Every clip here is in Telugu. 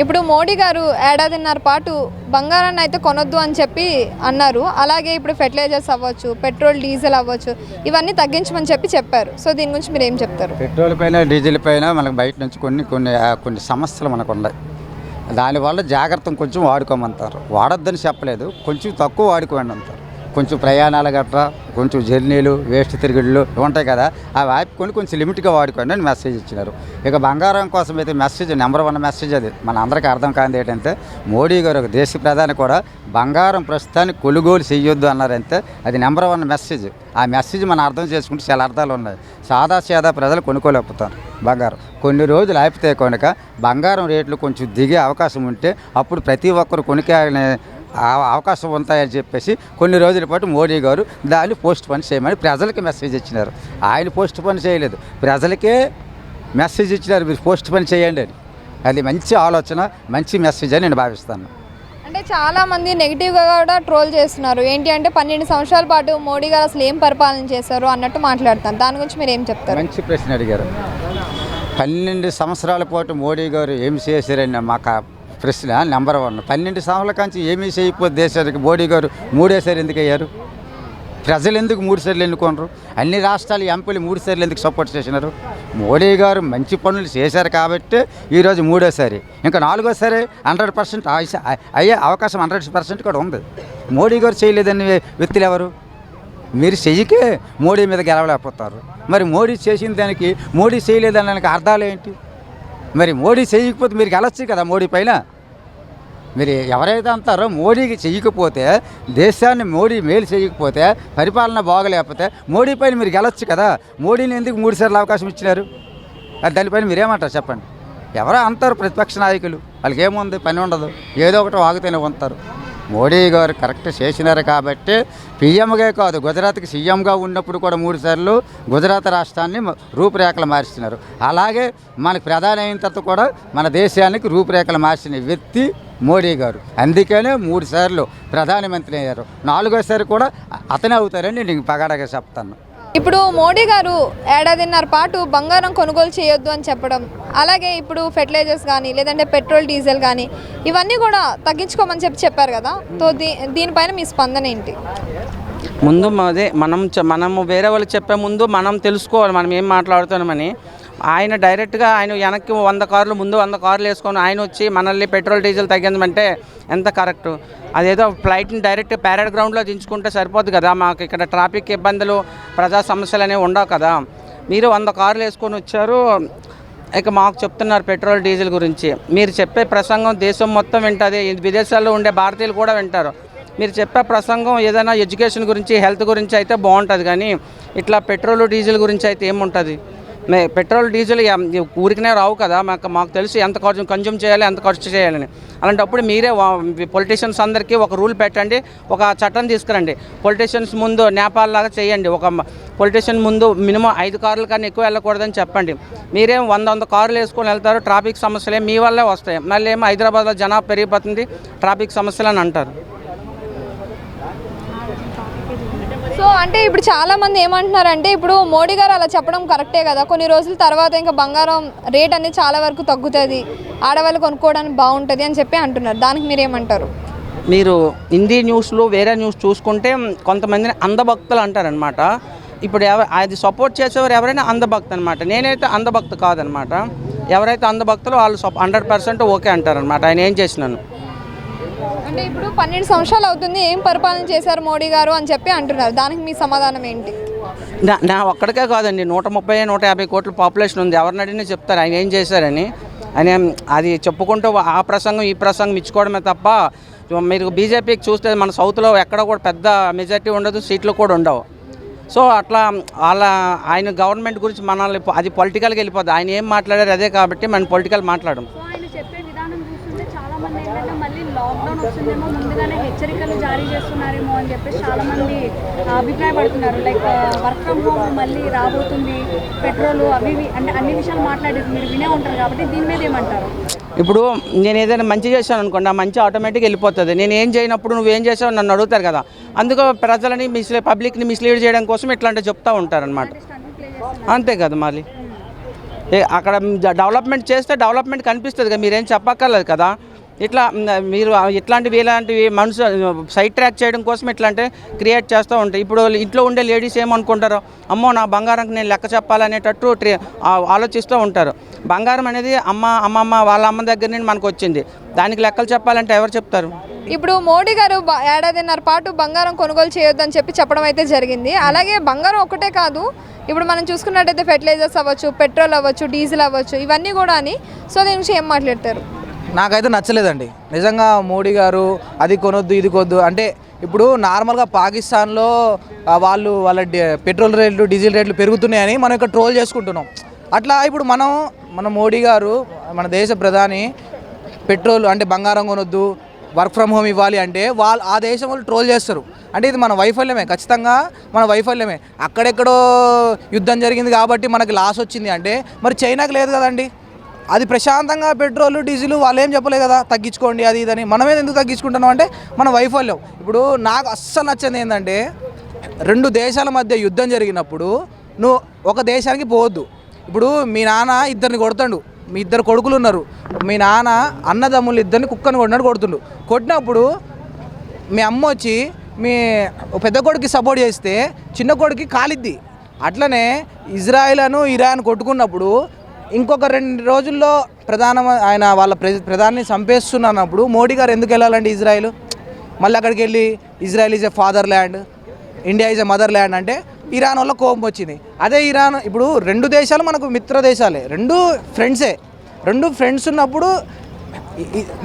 ఇప్పుడు మోడీ గారు ఏడాదిన్నర పాటు బంగారాన్ని అయితే కొనొద్దు అని చెప్పి అన్నారు. అలాగే ఇప్పుడు ఫెర్టిలైజర్స్ అవ్వచ్చు, పెట్రోల్ డీజిల్ అవ్వచ్చు, ఇవన్నీ తగ్గించమని చెప్పారు. సో దీని గురించి మీరు ఏం చెప్తారు? పెట్రోల్ పైన డీజిల్ పైన మనకు బయట నుంచి కొన్ని సమస్యలు మనకు ఉన్నాయి. దానివల్ల జాగ్రత్తగా కొంచెం వాడుకోమంటారు. వాడొద్దని చెప్పలేదు, కొంచెం తక్కువ వాడుకోండి అంటారు. కొంచెం ప్రయాణాలు గట్రా, కొంచెం జర్నీలు, వేస్ట్ తిరుగుళ్ళు ఉంటాయి కదా, అవి ఆపుకొని కొంచెం లిమిట్గా వాడుకోండి అని మెసేజ్ ఇచ్చినారు. ఇక బంగారం కోసం అయితే మెసేజ్ నెంబర్ 1 మెసేజ్ అది మన అందరికీ అర్థం కానిది ఏంటంటే, మోడీ గారు ఒక దేశ ప్రధాని కూడా బంగారం ప్రస్తుతానికి కొనుగోలు చేయొద్దు అన్నారంటే అది నెంబర్ 1 మెసేజ్. ఆ మెసేజ్ మనం అర్థం చేసుకుంటే చాలా అర్థాలు ఉన్నాయి. సాదా ప్రజలు కొనుక్కోలేకపోతారు బంగారం. కొన్ని రోజులు ఆపితే కనుక బంగారం రేట్లు కొంచెం దిగే అవకాశం ఉంటే అప్పుడు ప్రతి ఒక్కరు కొనుక్కోనే అవకాశం ఉంటాయని చెప్పేసి కొన్ని రోజుల పాటు మోడీ గారు దాన్ని పోస్ట్ పోన్ చేయమని ప్రజలకి మెసేజ్ ఇచ్చినారు. ఆయన పోస్ట్ పోన్ చేయలేదు, ప్రజలకే మెసేజ్ ఇచ్చినారు, మీరు పోస్ట్ పోన్ చేయండి అని. అది మంచి ఆలోచన, మంచి మెసేజ్ అని నేను భావిస్తాను. అంటే చాలామంది నెగిటివ్గా కూడా ట్రోల్ చేస్తున్నారు. ఏంటి అంటే 12 సంవత్సరాల పాటు మోడీ గారు అసలు ఏం పరిపాలన చేశారు అన్నట్టు మాట్లాడతాను. దాని గురించి మీరు ఏం చెప్తారు? మంచి ప్రశ్న అడిగారు. 12 సంవత్సరాల పాటు మోడీ గారు ఏం చేశారని మాకు ప్రశ్న నెంబర్ 1. 12 సంవత్సరాల కాంచి ఏమీ చేయకపోతే దేశానికి మోడీ గారు 3 సార్లు ఎందుకు అయ్యారు? ప్రజలు ఎందుకు 3 సార్లు ఎన్నుకోనరు? అన్ని రాష్ట్రాలు ఎంపీలు 3 సార్లు ఎందుకు సపోర్ట్ చేసినారు? మోడీ గారు మంచి పనులు చేశారు కాబట్టి ఈరోజు 3వ ఇంకా 4వ 100% అయ్యే అవకాశం 100% కూడా ఉంది. మోడీ గారు చేయలేదని వ్యక్తులు ఎవరు? మీరు చెయ్యికే మోడీ మీద గెలవలేకపోతారు. మరి మోడీ చేసిన దానికి మోడీ చేయలేదనడానికి అర్థాలు ఏంటి? మరి మోడీ చేయకపోతే మీరు గెలవచ్చు కదా మోడీ పైన. మీరు ఎవరైతే అంటారో మోడీకి చేయకపోతే, దేశాన్ని మోడీ మేలు చేయకపోతే, పరిపాలన బాగలేకపోతే మోడీ పైన మీరు గెలవచ్చు కదా. మోడీని ఎందుకు 3 సార్లు అవకాశం ఇచ్చినారు? దానిపైన మీరేమంటారు చెప్పండి? ఎవరో అంటారు ప్రతిపక్ష నాయకులు, వాళ్ళకి ఏముంది, పని ఉండదు, ఏదో ఒకటి వాగుతూనే ఉంటారు. మోడీ గారు కరెక్ట్ చేసినారు కాబట్టి పీఎంగా కాదు, గుజరాత్కి సీఎంగా ఉన్నప్పుడు కూడా 3 సార్లు గుజరాత్ రాష్ట్రాన్ని రూపురేఖలు మార్చినారు. అలాగే మనకు ప్రధాని అయిన తర్వాత కూడా మన దేశానికి రూపురేఖలు మార్చిన వ్యక్తి మోడీ గారు. అందుకనే 3 సార్లు ప్రధానమంత్రి అయ్యారు. 4వ కూడా అతనే అవుతారని నేను పగాడగా చెప్తాను. ఇప్పుడు మోడీ గారు ఏడాదిన్నర పాటు బంగారం కొనుగోలు చేయొద్దు అని చెప్పడం, అలాగే ఇప్పుడు ఫెర్టిలైజర్స్ కానీ లేదంటే పెట్రోల్ డీజిల్ కానీ ఇవన్నీ కూడా తగ్గించుకోమని చెప్పారు కదా. సో దీనిపైన మీ స్పందన ఏంటి? ముందు అదే మనము వేరే వాళ్ళకి చెప్పే ముందు మనం తెలుసుకోవాలి మనం ఏం మాట్లాడుతున్నామని. ఆయన డైరెక్ట్గా ఆయన వెనక్కి 100 కార్లు ముందు 100 కార్లు వేసుకొని ఆయన వచ్చి మనల్ని పెట్రోల్ డీజిల్ తగ్గించమంటే ఎంత కరెక్టు? అదేదో ఫ్లైట్ని డైరెక్ట్ ప్యారెడ్ గ్రౌండ్లో దించుకుంటే సరిపోదు కదా. మాకు ఇక్కడ ట్రాఫిక్ ఇబ్బందులు, ప్రజా సమస్యలు అనేవి ఉండవు కదా. మీరు 100 కార్లు వేసుకొని వచ్చారు, ఇక మాకు చెప్తున్నారు పెట్రోల్ డీజిల్ గురించి. మీరు చెప్పే ప్రసంగం దేశం మొత్తం వింటుంది, విదేశాల్లో ఉండే భారతీయులు కూడా వింటారు. మీరు చెప్పే ప్రసంగం ఏదైనా ఎడ్యుకేషన్ గురించి, హెల్త్ గురించి అయితే బాగుంటుంది, కానీ ఇట్లా పెట్రోల్ డీజిల్ గురించి అయితే ఏముంటుంది? పెట్రోల్ డీజిల్ ఊరికనే రావు కదా. మాకు తెలుసు ఎంత కన్జ్యూమ్ చేయాలి, ఎంత ఖర్చు చేయాలని. అలాంటప్పుడు మీరే పొలిటీషియన్స్ అందరికీ ఒక రూల్ పెట్టండి, ఒక చట్టం తీసుకురండి. పొలిటీషియన్స్ ముందు నేపాల్ లాగా చేయండి. ఒక పొలిటీషియన్ ముందు మినిమం 5 కార్ల కన్నా ఎక్కువ వెళ్ళకూడదని చెప్పండి. మీరేం 100 కార్లు వేసుకొని వెళ్తారు, ట్రాఫిక్ సమస్యలే మీ వల్లే వస్తాయి. మళ్ళీ ఏమో హైదరాబాద్లో జనాభా పెరిగిపోతుంది, ట్రాఫిక్ సమస్యలు అని అంటారు. సో అంటే ఇప్పుడు చాలామంది ఏమంటున్నారంటే, ఇప్పుడు మోడీ గారు అలా చెప్పడం కరెక్టే కదా, కొన్ని రోజుల తర్వాత ఇంకా బంగారం రేట్ అనేది చాలా వరకు తగ్గుతుంది, ఆడవాళ్ళు కొనుక్కోవడానికి బాగుంటుంది అని చెప్పి అంటున్నారు. దానికి మీరేమంటారు? మీరు హిందీ న్యూస్లో వేరే న్యూస్ చూసుకుంటే కొంతమందిని అంధభక్తులు అంటారనమాట. ఇప్పుడు అది సపోర్ట్ చేసేవారు ఎవరైనా అంధభక్తి అనమాట. నేనైతే అంధభక్తి కాదనమాట. ఎవరైతే అంధభక్తులు వాళ్ళు 100% ఓకే అంటారనమాట ఆయన ఏం చేసినాను. అంటే ఇప్పుడు 12 సంవత్సరాలు అవుతుంది, ఏం పరిపాలన చేశారు మోడీ గారు అని చెప్పి అంటున్నారు. దానికి మీ సమాధానం ఏంటి? నా ఒక్కడికే కాదండి, 130-150 కోట్ల పాపులేషన్ ఉంది. ఎవరిని అడిగినా చెప్తారు ఆయన ఏం చేశారని. ఆయన అది చెప్పుకుంటూ ఆ ప్రసంగం ఈ ప్రసంగం ఇచ్చుకోవడమే తప్ప, మీరు బీజేపీకి చూస్తే మన సౌత్లో ఎక్కడ కూడా పెద్ద మెజార్టీ ఉండదు, సీట్లు కూడా ఉండవు. సో అట్లా ఆయన గవర్నమెంట్ గురించి మనల్ని అది పొలిటికల్గా వెళ్ళిపోద్ది. ఆయన ఏం మాట్లాడారు అదే కాబట్టి మనం పొలిటికల్ మాట్లాడడం. లాక్డౌన్ వస్తుందేమో ముందుగానే హెచ్చరికలు జారీ చేస్తున్నారేమో అని చెప్పేసి చాలామంది అభిప్రాయపడుతున్నారు. లైక్ వర్క్ ఫ్రమ్ హోమ్ మళ్ళీ రాబోతుంది, పెట్రోల్ అవి అంటే అన్ని విషయాలు మాట్లాడేది మీరు వినే ఉంటారు కాబట్టి దీని మీద ఏమంటారు? ఇప్పుడు నేను ఏదైనా మంచి చేశాను అనుకోండి, ఆ మంచి ఆటోమేటిక్గా వెళ్ళిపోతుంది. నేను ఏం చేయనప్పుడు నువ్వేం చేసావు నన్ను అడుగుతారు కదా. అందుకు ప్రజలని పబ్లిక్ని మిస్లీడ్ చేయడం కోసం ఇట్లాంటివి చెప్తూ ఉంటారనమాట. అంతే కదా. మళ్ళీ అక్కడ డెవలప్మెంట్ చేస్తే డెవలప్మెంట్ కనిపిస్తుంది కదా, మీరేం చెప్పక్కర్లేదు కదా. ఇట్లా మీరు ఇలాంటివి మనసు సైడ్ ట్రాక్ చేయడం కోసం ఇట్లాంటి క్రియేట్ చేస్తూ ఉంటాయి. ఇప్పుడు ఇంట్లో ఉండే లేడీస్ ఏమనుకుంటారో, అమ్మో నా బంగారంకి నేను లెక్క చెప్పాలనేటట్టు ఆలోచిస్తూ ఉంటారు. బంగారం అనేది అమ్మమ్మ వాళ్ళ అమ్మ దగ్గర నుండి మనకు వచ్చింది, దానికి లెక్కలు చెప్పాలంటే ఎవరు చెప్తారు? ఇప్పుడు మోడీ గారు ఏడాదిన్నర పాటు బంగారం కొనుగోలు చేయొద్దని చెప్పడం అయితే జరిగింది. అలాగే బంగారం ఒకటే కాదు, ఇప్పుడు మనం చూసుకున్నట్టయితే ఫెర్టిలైజర్స్ అవ్వచ్చు, పెట్రోల్ అవ్వచ్చు, డీజిల్ అవ్వచ్చు, ఇవన్నీ కూడా అని. సో దీని గురించి ఏం మాట్లాడతారు? నాకైతే నచ్చలేదండి నిజంగా. మోడీ గారు అది కొనొద్దు ఇది కొద్దు అంటే, ఇప్పుడు నార్మల్గా పాకిస్తాన్లో వాళ్ళ పెట్రోల్ రేట్లు డీజిల్ రేట్లు పెరుగుతున్నాయని మనం ఇక్కడ ట్రోల్ చేసుకుంటున్నాం. అట్లా ఇప్పుడు మన మోడీ గారు, మన దేశ ప్రధాని పెట్రోల్ అంటే బంగారం కొనొద్దు, వర్క్ ఫ్రమ్ హోమ్ ఇవ్వాలి అంటే ఆ దేశం వాళ్ళు ట్రోల్ చేస్తారు. అంటే ఇది మన వైఫల్యమే, ఖచ్చితంగా మన వైఫల్యమే. అక్కడెక్కడో యుద్ధం జరిగింది కాబట్టి మనకి లాస్ వచ్చింది అంటే, మరి చైనాకి లేదు కదండి. అది ప్రశాంతంగా పెట్రోల్ డీజిల్ వాళ్ళు ఏం చెప్పలేదు కదా తగ్గించుకోండి అది ఇదని. మనమే ఎందుకు తగ్గించుకుంటున్నాం అంటే మన వైఫల్యం. ఇప్పుడు నాకు అస్సలు నచ్చింది ఏంటంటే, రెండు దేశాల మధ్య యుద్ధం జరిగినప్పుడు నువ్వు ఒక దేశానికి పోవద్దు. ఇప్పుడు మీ నాన్న ఇద్దరిని కొడతాడు, మీ ఇద్దరు కొడుకులు ఉన్నారు, మీ నాన్న అన్నదమ్ములు ఇద్దరిని కుక్కని కొడుతుండు. కొట్టినప్పుడు మీ అమ్మ వచ్చి మీ పెద్ద కొడుకు సపోర్ట్ చేస్తే చిన్న కొడుకు కాలిద్ది. అట్లనే ఇజ్రాయిల్ను ఇరాన్ కొట్టుకున్నప్పుడు ఇంకొక 2 రోజుల్లో ఆయన వాళ్ళ ప్రధాని చంపేస్తున్నప్పుడు మోడీ గారు ఎందుకు వెళ్ళాలండి ఇజ్రాయిల్? మళ్ళీ అక్కడికి వెళ్ళి Israel is a father land, India is a mother land అంటే ఇరాన్ వల్ల కోపం వచ్చింది. అదే ఇరాన్ ఇప్పుడు 2 దేశాలు మనకు మిత్ర దేశాలే, 2 ఫ్రెండ్సే. 2 ఫ్రెండ్స్ ఉన్నప్పుడు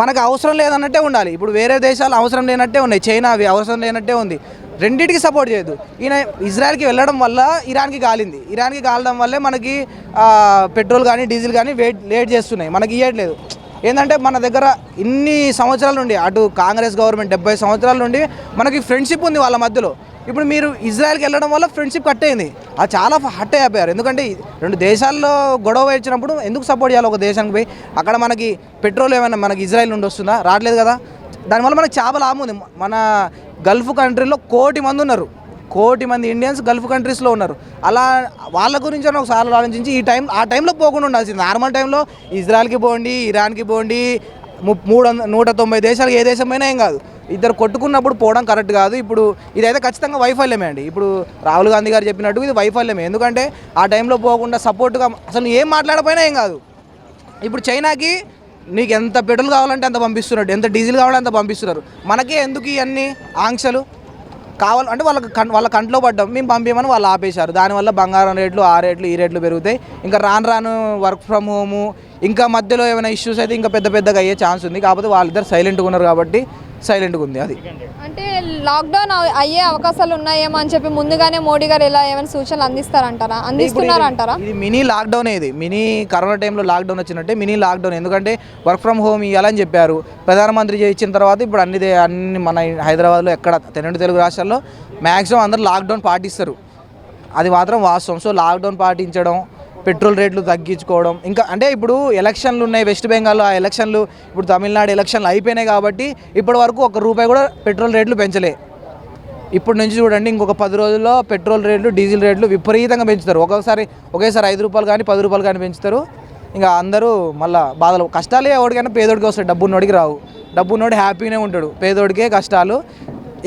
మనకు అవసరం లేదన్నట్టే ఉండాలి. ఇప్పుడు వేరే దేశాలు అవసరం లేనట్టే ఉన్నాయి, చైనా అవి అవసరం లేనట్టే ఉంది. రెండింటికి సపోర్ట్ చేయదు. ఈయన ఇజ్రాయెల్కి వెళ్ళడం వల్ల ఇరాన్కి కాలింది. ఇరాన్కి కాలడం వల్లే మనకి పెట్రోల్ కానీ డీజిల్ కానీ లేట్ చేస్తున్నాయి, మనకి ఇవ్వట్లేదు. ఏంటంటే మన దగ్గర ఇన్ని సంవత్సరాల నుండి అటు కాంగ్రెస్ గవర్నమెంట్ 70 సంవత్సరాల నుండి మనకి ఫ్రెండ్షిప్ ఉంది వాళ్ళ మధ్యలో. ఇప్పుడు మీరు ఇజ్రాయెల్కి వెళ్ళడం వల్ల ఫ్రెండ్షిప్ కట్ అయింది. అది చాలా హట్ అయిపోయారు. ఎందుకంటే 2 దేశాల్లో గొడవ వచ్చినప్పుడు ఎందుకు సపోర్ట్ చేయాలి ఒక దేశానికి పోయి? అక్కడ మనకి పెట్రోల్ ఏమైనా మనకి ఇజ్రాయెల్ నుండి వస్తుందా? రావట్లేదు కదా. దానివల్ల మనకు చాలా లాభం ఉంది. మన గల్ఫ్ కంట్రీలో 1 కోటి మంది ఉన్నారు, 1 కోటి మంది ఇండియన్స్ గల్ఫ్ కంట్రీస్లో ఉన్నారు. అలా వాళ్ళ గురించి ఒకసారి ఆలోచించి ఆ టైంలో పోకుండా ఉండాల్సింది. నార్మల్ టైంలో ఇజ్రాయెల్కి పోండి, ఇరాన్కి పోండి, 190 దేశాలకు ఏ దేశమైనా ఏం కాదు. ఇద్దరు కొట్టుకున్నప్పుడు పోవడం కరెక్ట్ కాదు. ఇప్పుడు ఇదైతే ఖచ్చితంగా వైఫల్యమే అండి. ఇప్పుడు రాహుల్ గాంధీ గారు చెప్పినట్టు ఇది వైఫల్యమే. ఎందుకంటే ఆ టైంలో పోకుండా సపోర్ట్గా అసలు ఏం మాట్లాడపోయినా ఏం కాదు. ఇప్పుడు చైనాకి నీకు ఎంత పెట్రోల్ కావాలంటే అంత పంపిస్తున్నట్టు, ఎంత డీజిల్ కావాలంటే అంత పంపిస్తున్నారు. మనకే ఎందుకు ఇవన్నీ ఆంక్షలు కావాలంటే వాళ్ళ కంట్లో పడ్డాం, మేము పంపించమని వాళ్ళు ఆపేశారు. దానివల్ల బంగారం రేట్లు ఆ రేట్లు ఈ రేట్లు పెరుగుతాయి. ఇంకా రాను వర్క్ ఫ్రమ్ హోము ఇంకా మధ్యలో ఏమైనా ఇష్యూస్ అయితే ఇంకా పెద్దగా అయ్యే ఛాన్స్ ఉంది. కాకపోతే వాళ్ళిద్దరు సైలెంట్గా ఉన్నారు కాబట్టి సైలెంట్గా ఉంది. అది అంటే లాక్డౌన్ అయ్యే అవకాశాలు ఉన్నాయేమో అని చెప్పి ముందుగానే మోడీ గారు ఇలా ఏమైనా సూచనలు అందిస్తున్నారంటారా? ఇది మినీ లాక్డౌన్. ఇది మినీ కరోనా టైంలో లాక్డౌన్ వచ్చినట్టే మినీ లాక్డౌన్. ఎందుకంటే వర్క్ ఫ్రమ్ హోమ్ ఇవ్వాలని చెప్పారు ప్రధానమంత్రి ఇచ్చిన తర్వాత. ఇప్పుడు అన్ని మన హైదరాబాద్లో ఎక్కడ 2 తెలుగు రాష్ట్రాల్లో మ్యాక్సిమం అందరూ లాక్డౌన్ పాటిస్తారు, అది మాత్రం వాస్తవం. సో లాక్డౌన్ పాటించడం, పెట్రోల్ రేట్లు తగ్గించుకోవడం, ఇంకా అంటే ఇప్పుడు ఎలక్షన్లు ఉన్నాయి వెస్ట్ బెంగాల్లో. ఆ ఎలక్షన్లు ఇప్పుడు తమిళనాడు ఎలక్షన్లు అయిపోయినాయి కాబట్టి ఇప్పటి వరకు ₹1 కూడా పెట్రోల్ రేట్లు పెంచలే. ఇప్పటి నుంచి చూడండి ఇంకొక 10 రోజుల్లో పెట్రోల్ రేట్లు డీజిల్ రేట్లు విపరీతంగా పెంచుతారు. ఒకేసారి ₹5 కానీ ₹10 కానీ పెంచుతారు. ఇంకా అందరూ మళ్ళీ బాధలు కష్టాలే. ఎవరికైనా పేదోడికి వస్తాయి, డబ్బున్నోడికి రావు. డబ్బున్నోడు హ్యాపీగానే ఉంటాడు, పేదోడికే కష్టాలు.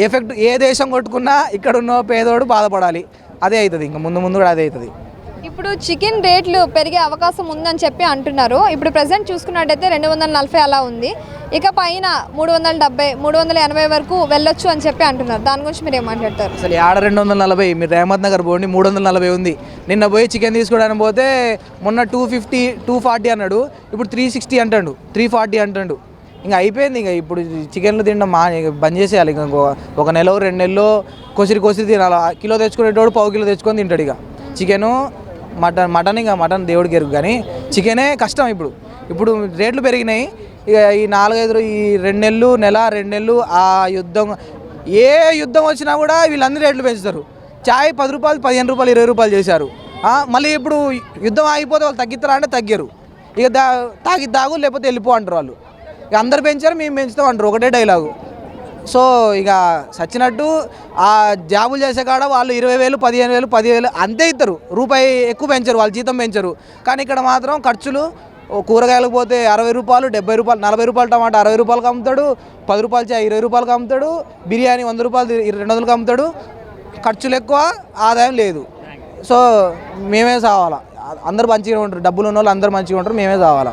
ఎఫెక్ట్ ఏ దేశం కొట్టుకున్నా ఇక్కడున్న పేదోడు బాధపడాలి. అదే అవుతుంది, ఇంకా ముందు కూడా అదే అవుతుంది. ఇప్పుడు చికెన్ రేట్లు పెరిగే అవకాశం ఉందని చెప్పి అంటున్నారు. ఇప్పుడు ప్రజెంట్ చూసుకున్నట్టయితే 240 అలా ఉంది, ఇక పైన 370, 380 వరకు వెళ్ళొచ్చు అని చెప్పి అంటున్నారు. దాని గురించి మీరు ఏం మాట్లాడతారు? అసలు ఆడ 240, మీరు రేమత్ నగర్ పోండి 340 ఉంది. నిన్న పోయి చికెన్ తీసుకోవడానికి పోతే మొన్న 250, 240 అన్నాడు, ఇప్పుడు 360 అంటాడు, 340 అంటాడు. ఇంకా అయిపోయింది. ఇంకా ఇప్పుడు చికెన్లు తినడం బంద్ చేసేయాలి. ఇంకా ఒక నెల 2 నెలలు కొసిరి తినాలి. కిలో తెచ్చుకునేటోడు 1/2 కిలో తెచ్చుకొని తింటాడు. ఇక చికెను మటన్ ఇంకా మటన్ దేవుడికి ఎరుగు, కానీ చికెనే కష్టం. ఇప్పుడు రేట్లు పెరిగినాయి. ఇక ఈ 2 నెలలు 2 నెలలు ఆ యుద్ధం, ఏ యుద్ధం వచ్చినా కూడా వీళ్ళందరూ రేట్లు పెంచుతారు. చాయ్ ₹10, ₹15, ₹20 చేశారు. మళ్ళీ ఇప్పుడు యుద్ధం ఆగిపోతే వాళ్ళు తగ్గిస్తారా అంటే తగ్గారు. ఇక తాగు లేకపోతే వెళ్ళిపో అంటారు వాళ్ళు. ఇక అందరు పెంచారు, మేము పెంచుతాం అంటారు. ఒకటే డైలాగు. సో ఇక సచ్చినట్టు ఆ జాబులు చేసే కాడ వాళ్ళు 20,000 15,000 10,000 అంతే ఇస్తారు, రూపాయి ఎక్కువ పెంచరు, వాళ్ళు జీతం పెంచరు. కానీ ఇక్కడ మాత్రం ఖర్చులు కూరగాయలకు పోతే 60 రూపాయలు 70 రూపాయలు 40 రూపాయలు టమాటా 60 రూపాయలకి అమ్ముతాడు, 10 రూపాయలు చాయ్ 20 రూపాయలకి అమ్ముతాడు, బిర్యానీ 100 రూపాయలు 200కి అమ్ముతాడు. ఖర్చులు ఎక్కువ, ఆదాయం లేదు. సో మేమే సావాలా, అందరు మంచిగా ఉంటారు, డబ్బులు ఉన్న వాళ్ళు అందరూ మంచిగా ఉంటారు, మేమే సావాలా.